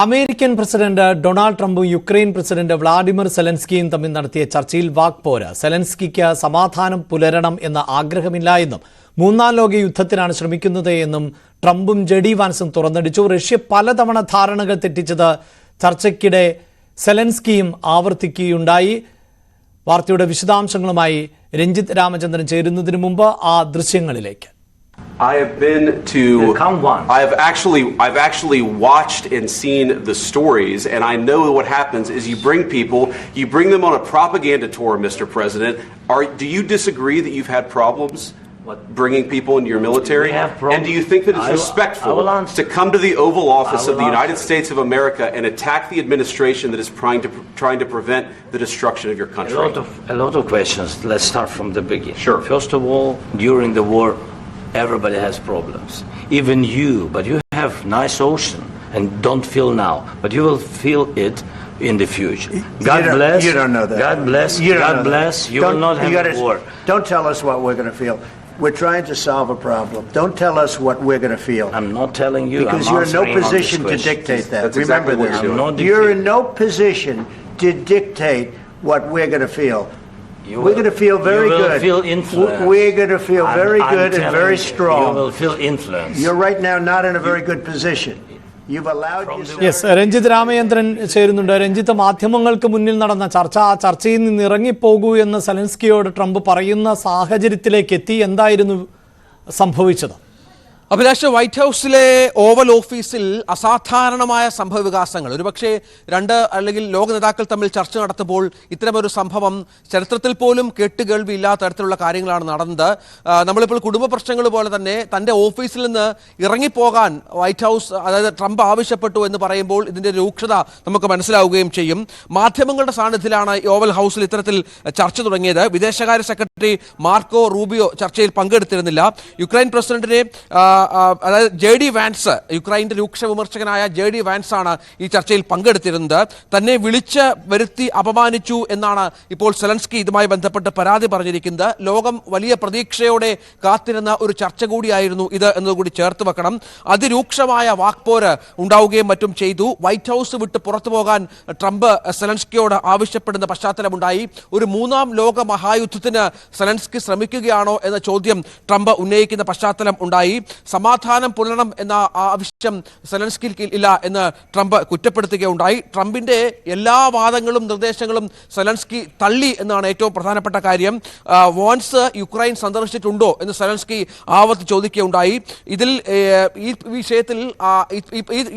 American president Donald ട്രംപും Ukraine president Vladimir സെലൻസ്കിയും തമ്മിൽ നടത്തിയ ചർച്ചയിൽ വാക്പോര്. സെലൻസ്കിക്ക് സമാധാനം പുലരണം എന്ന ആഗ്രഹമില്ല എന്നും മൂന്നാം ലോക യുദ്ധത്തിനാണ് ശ്രമിക്കുന്നത് എന്നും ട്രംപും ജെഡി വാൻസും തുറന്നടിച്ചു. റഷ്യ പലതവണ ധാരണകൾ തെറ്റിച്ചത് ചർച്ചയ്ക്കിടെ സെലൻസ്കിയും ആവർത്തിക്കുകയുണ്ടായി. വാർത്തയുടെ വിശദാംശങ്ങളുമായി രഞ്ജിത്ത് രാമചന്ദ്രൻ ചേരുന്നതിന് മുമ്പ് ആ ദൃശ്യങ്ങളിലേക്ക്. I've actually watched and seen the stories, and I know what happens is you bring them on a propaganda tour, Mr. President. Do you disagree that you've had problems bringing people into your military? And do you think that it's respectful to come to the Oval Office of the United States of America and attack the administration that is trying to prevent the destruction of your country? A lot of questions. Let's start from the beginning. Sure. First of all, during the war, everybody has problems, even you, but you have nice ocean and don't feel now, but you will feel it in the future. God bless. You don't know that. God bless. God bless. You will not have a war. Don't tell us what we're going to feel. We're trying to solve a problem. Don't tell us what we're going to feel. I'm not telling you. Because you're in no position to dictate that. That's Remember exactly this. You're in no position to dictate what we're going to feel. We're going to feel very good. You will feel influence. We're going to feel very good and very strong. You will feel influence. You're right now not in a very good position. You've allowed yourself... Ranjith Ramachandran ചേരുന്നുണ്ട്. രഞ്ജിത്ത്, മാധ്യമങ്ങൾക്ക് മുന്നിൽ നടന്ന ചർച്ച, ആ ചർച്ചയിൽ നിന്ന് ഇറങ്ങിപ്പോകൂ എന്ന് സെലൻസ്കിയോട് Trump പറയുന്ന സാഹചര്യത്തിലേക്ക് എത്തി. എന്തായിരുന്നു സംഭവിച്ചത്? അഭിലാഷ്, വൈറ്റ് ഹൗസിലെ ഓവൽ ഓഫീസിൽ അസാധാരണമായ സംഭവ വികാസങ്ങൾ, ഒരുപക്ഷെ രണ്ട് അല്ലെങ്കിൽ ലോക നേതാക്കൾ തമ്മിൽ ചർച്ച നടത്തുമ്പോൾ ഇത്തരമൊരു സംഭവം ചരിത്രത്തിൽ പോലും കേട്ടുകേൾവിയില്ലാത്ത തരത്തിലുള്ള കാര്യങ്ങളാണ് നടന്നത്. നമ്മളിപ്പോൾ കുടുംബ പ്രശ്നങ്ങൾ പോലെ തന്നെ തൻ്റെ ഓഫീസിൽ നിന്ന് ഇറങ്ങിപ്പോകാൻ വൈറ്റ് ഹൗസ്, അതായത് ട്രംപ് ആവശ്യപ്പെട്ടു എന്ന് പറയുമ്പോൾ ഇതിൻ്റെ രൂക്ഷത നമുക്ക് മനസ്സിലാവുകയും ചെയ്യും. മാധ്യമങ്ങളുടെ സാന്നിധ്യത്തിലാണ് ഈ ഓവൽ ഹൗസിൽ ഇത്തരത്തിൽ ചർച്ച തുടങ്ങിയത്. വിദേശകാര്യ സെക്രട്ടറി മാർക്കോ റൂബിയോ ചർച്ചയിൽ പങ്കെടുത്തിരുന്നില്ല. യുക്രൈൻ പ്രസിഡന്റിനെ, അതായത് ജെ.ഡി. വാൻസ്, യുക്രൈൻ്റെ രൂക്ഷ വിമർശകനായ ജെ.ഡി. വാൻസ് ആണ് ഈ ചർച്ചയിൽ പങ്കെടുത്തിരുന്നത്. തന്നെ വിളിച്ച് വരുത്തി അപമാനിച്ചു എന്നാണ് ഇപ്പോൾ സെലൻസ്കി ഇതുമായി ബന്ധപ്പെട്ട് പരാതി പറഞ്ഞിരിക്കുന്നത്. ലോകം വലിയ പ്രതീക്ഷയോടെ കാത്തിരുന്ന ഒരു ചർച്ച കൂടിയായിരുന്നു ഇത് എന്നതുകൂടി ചേർത്ത് വെക്കണം. അതിരൂക്ഷമായ വാക്പോര് ഉണ്ടാവുകയും മറ്റും ചെയ്തു. വൈറ്റ് ഹൗസ് വിട്ട് പുറത്തു പോകാൻ ട്രംപ് സെലൻസ്കിയോട് ആവശ്യപ്പെടുന്ന പശ്ചാത്തലമുണ്ടായി. ഒരു മൂന്നാം ലോക മഹായുദ്ധത്തിന് സെലൻസ്കി ശ്രമിക്കുകയാണോ എന്ന ചോദ്യം ട്രംപ് ഉന്നയിക്കുന്ന പശ്ചാത്തലം ഉണ്ടായി. സമാധാനം പുലരണം എന്ന ആവശ്യം സെലൻസ്കിക്ക് ഇല്ല എന്ന് ട്രംപ് കുറ്റപ്പെടുത്തുകയുണ്ടായി. ട്രംപിന്റെ എല്ലാ വാദങ്ങളും നിർദ്ദേശങ്ങളും സെലൻസ്കി തള്ളി എന്നാണ് ഏറ്റവും പ്രധാനപ്പെട്ട കാര്യം. വാൻസ് യുക്രൈൻ സന്ദർശിച്ചിട്ടുണ്ടോ എന്ന് സെലൻസ്കി ആവർത്തി ചോദിക്കുകയുണ്ടായി. ഇതിൽ ഈ വിഷയത്തിൽ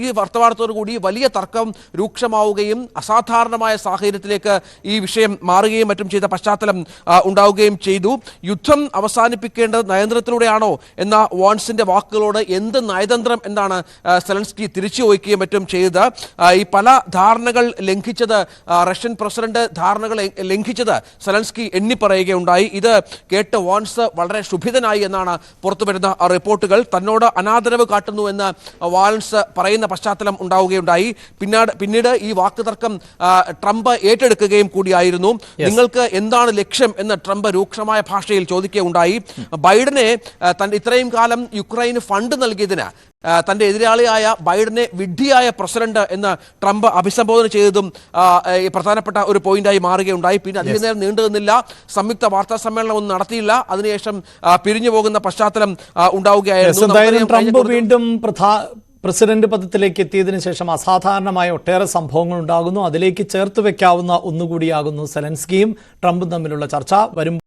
ഈ വർത്തമാനത്തോടു കൂടി വലിയ തർക്കം രൂക്ഷമാവുകയും അസാധാരണമായ സാഹചര്യത്തിലേക്ക് ഈ വിഷയം മാറുകയും മറ്റും ചെയ്ത പശ്ചാത്തലം ഉണ്ടാവുകയും ചെയ്തു. യുദ്ധം അവസാനിപ്പിക്കേണ്ടത് നയതന്ത്രത്തിലൂടെയാണോ എന്ന വാൻസിന്റെ വാക്കുകളോട് എന്ത് നയതന്ത്രം എന്നാണ് സെലൻസ്കി തിരിച്ചു ചോദിക്കുകയും മറ്റും ചെയ്തത്. ഈ പല ധാരണകൾ ലംഘിച്ചത്, റഷ്യൻ പ്രസിഡന്റ് ധാരണകൾ ലംഘിച്ചത് സെലൻസ്കി എണ്ണിപ്പറയുകയുണ്ടായി. ഇത് കേട്ട് വാൻസ് വളരെ ക്ഷുഭിതനായി എന്നാണ് പുറത്തുവരുന്ന റിപ്പോർട്ടുകൾ. തന്നോട് അനാദരവ് കാട്ടുന്നു എന്ന് വാൻസ് പറയുന്ന പശ്ചാത്തലം ഉണ്ടാവുകയുണ്ടായി. പിന്നീട് ഈ വാക്കുതർക്കം ട്രംപ് ഏറ്റെടുക്കുകയും കൂടിയായിരുന്നു. നിങ്ങൾക്ക് എന്താണ് ലക്ഷ്യം എന്ന് ട്രംപ് രൂക്ഷമായ ഭാഷയിൽ ചോദിക്കുകയുണ്ടായി. ബൈഡനെ ഇത്രയും കാലം യുക്രൈന് ഫണ്ട് നൽകിയതിന് തൻ്റെ എതിരാളിയായ ബൈഡനെ വിഡ്ഢിയായ പ്രസിഡന്റ് എന്ന് ട്രംപ് അഭിസംബോധന ചെയ്തതും പ്രധാനപ്പെട്ട ഒരു പോയിന്റായി മാറുകയുണ്ടായി. പിന്നെ അധികം നേരം നീണ്ടു നിന്നില്ല. സംയുക്ത വാർത്താ സമ്മേളനം ഒന്നും നടത്തിയില്ല. അതിനുശേഷം പിരിഞ്ഞു പോകുന്ന പശ്ചാത്തലം ഉണ്ടാവുകയായിരുന്നു. ട്രംപ് വീണ്ടും പ്രസിഡന്റ് പദത്തിലേക്ക് എത്തിയതിനു ശേഷം അസാധാരണമായ ഒട്ടേറെ സംഭവങ്ങൾ ഉണ്ടാകുന്നു. അതിലേക്ക് ചേർത്ത് വെക്കാവുന്ന ഒന്നുകൂടിയാകുന്നു സെലൻസ്കിയും ട്രംപും തമ്മിലുള്ള ചർച്ച. വരും